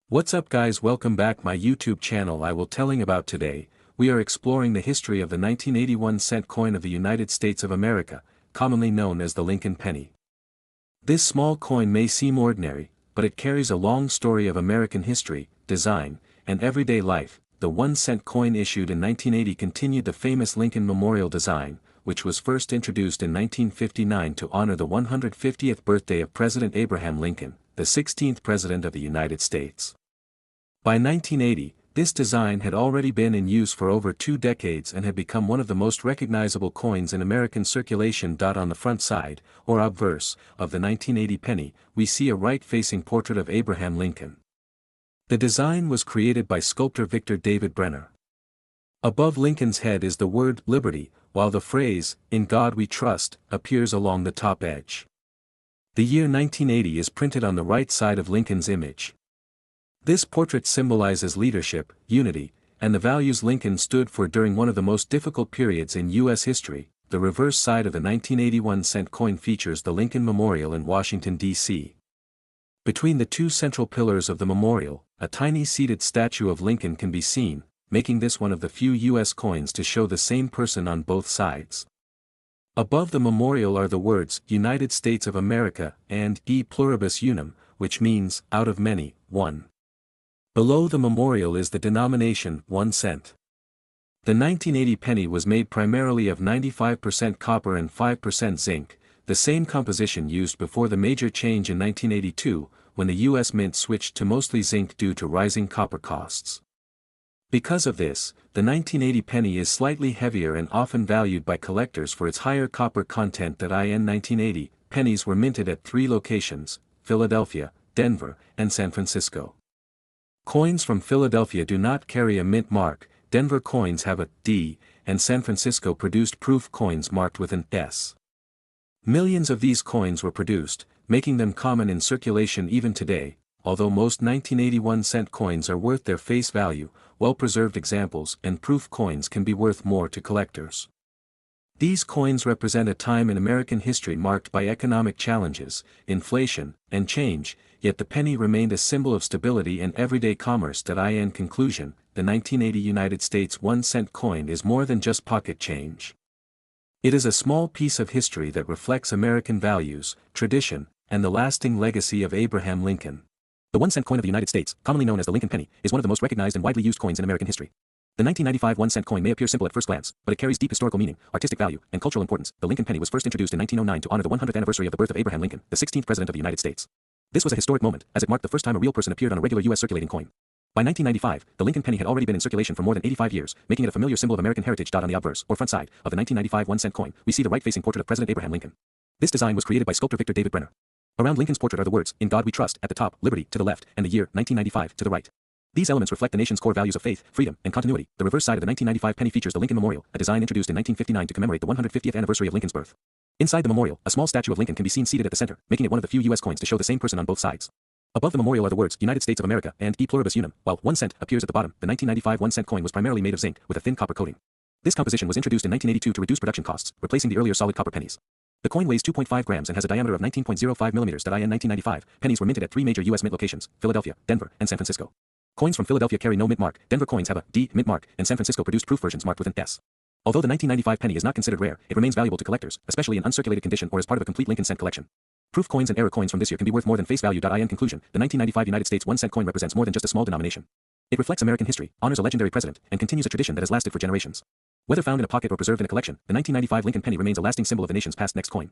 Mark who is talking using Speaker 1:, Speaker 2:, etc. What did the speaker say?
Speaker 1: What's up guys, welcome back my YouTube channel. I will telling about today, we are exploring the history of the 1981 cent coin of the United States of America, commonly known as the Lincoln penny. This small coin may seem ordinary, but it carries a long story of American history, design, and everyday life. The 1-cent coin issued in 1980 continued the famous Lincoln Memorial design, which was first introduced in 1959 to honor the 150th birthday of President Abraham Lincoln, the 16th President of the United States. By 1980, this design had already been in use for over 2 decades and had become one of the most recognizable coins in American circulation. On the front side, or obverse, of the 1980 penny, we see a right-facing portrait of Abraham Lincoln. The design was created by sculptor Victor David Brenner. Above Lincoln's head is the word "Liberty," while the phrase, "In God We Trust," appears along the top edge. The year 1980 is printed on the right side of Lincoln's image. This portrait symbolizes leadership, unity, and the values Lincoln stood for during one of the most difficult periods in U.S. history. The reverse side of the 1981 cent coin features the Lincoln Memorial in Washington, D.C. Between the two central pillars of the memorial, a tiny seated statue of Lincoln can be seen, making this one of the few U.S. coins to show the same person on both sides. Above the memorial are the words "United States of America" and "E pluribus unum," which means, out of many, one. Below the memorial is the denomination, 1 cent. The 1980 penny was made primarily of 95% copper and 5% zinc, the same composition used before the major change in 1982, when the U.S. Mint switched to mostly zinc due to rising copper costs. Because of this, the 1980 penny is slightly heavier and often valued by collectors for its higher copper content. In 1980, pennies were minted at 3 locations: Philadelphia, Denver, and San Francisco. Coins from Philadelphia do not carry a mint mark, Denver coins have a D, and San Francisco produced proof coins marked with an S. Millions of these coins were produced, making them common in circulation even today. Although most 1981 cent coins are worth their face value, well-preserved examples and proof coins can be worth more to collectors. These coins represent a time in American history marked by economic challenges, inflation, and change, yet the penny remained a symbol of stability and everyday commerce. In conclusion, the 1980 United States 1-cent coin is more than just pocket change. It is a small piece of history that reflects American values, tradition, and the lasting legacy of Abraham Lincoln. The 1-cent coin of the United States, commonly known as the Lincoln penny, is one of the most recognized and widely used coins in American history. The 1995 1-cent coin may appear simple at first glance, but it carries deep historical meaning, artistic value, and cultural importance. The Lincoln penny was first introduced in 1909 to honor the 100th anniversary of the birth of Abraham Lincoln, the 16th President of the United States. This was a historic moment, as it marked the first time a real person appeared on a regular U.S. circulating coin. By 1995, the Lincoln penny had already been in circulation for more than 85 years, making it a familiar symbol of American heritage. On the obverse, or front side, of the 1995 1-cent coin, we see the right-facing portrait of President Abraham Lincoln. This design was created by sculptor Victor David Brenner. Around Lincoln's portrait are the words, "In God We Trust," at the top, "Liberty," to the left, and the year, 1995, to the right. These elements reflect the nation's core values of faith, freedom, and continuity. The reverse side of the 1995 penny features the Lincoln Memorial, a design introduced in 1959 to commemorate the 150th anniversary of Lincoln's birth. Inside the memorial, a small statue of Lincoln can be seen seated at the center, making it one of the few U.S. coins to show the same person on both sides. Above the memorial are the words "United States of America" and "E pluribus unum," while 1 cent appears at the bottom. The 1995 1-cent coin was primarily made of zinc, with a thin copper coating. This composition was introduced in 1982 to reduce production costs, replacing the earlier solid copper pennies. The coin weighs 2.5 grams and has a diameter of 19.05 millimeters. In 1995, pennies were minted at 3 major U.S. mint locations: Philadelphia, Denver, and San Francisco. Coins from Philadelphia carry no mint mark, Denver coins have a D mint mark, and San Francisco produced proof versions marked with an S. Although the 1995 penny is not considered rare, it remains valuable to collectors, especially in uncirculated condition or as part of a complete Lincoln cent collection. Proof coins and error coins from this year can be worth more than face value. In conclusion, the 1995 United States 1-cent coin represents more than just a small denomination. It reflects American history, honors a legendary president, and continues a tradition that has lasted for generations. Whether found in a pocket or preserved in a collection, the 1995 Lincoln penny remains a lasting symbol of the nation's past. Next coin.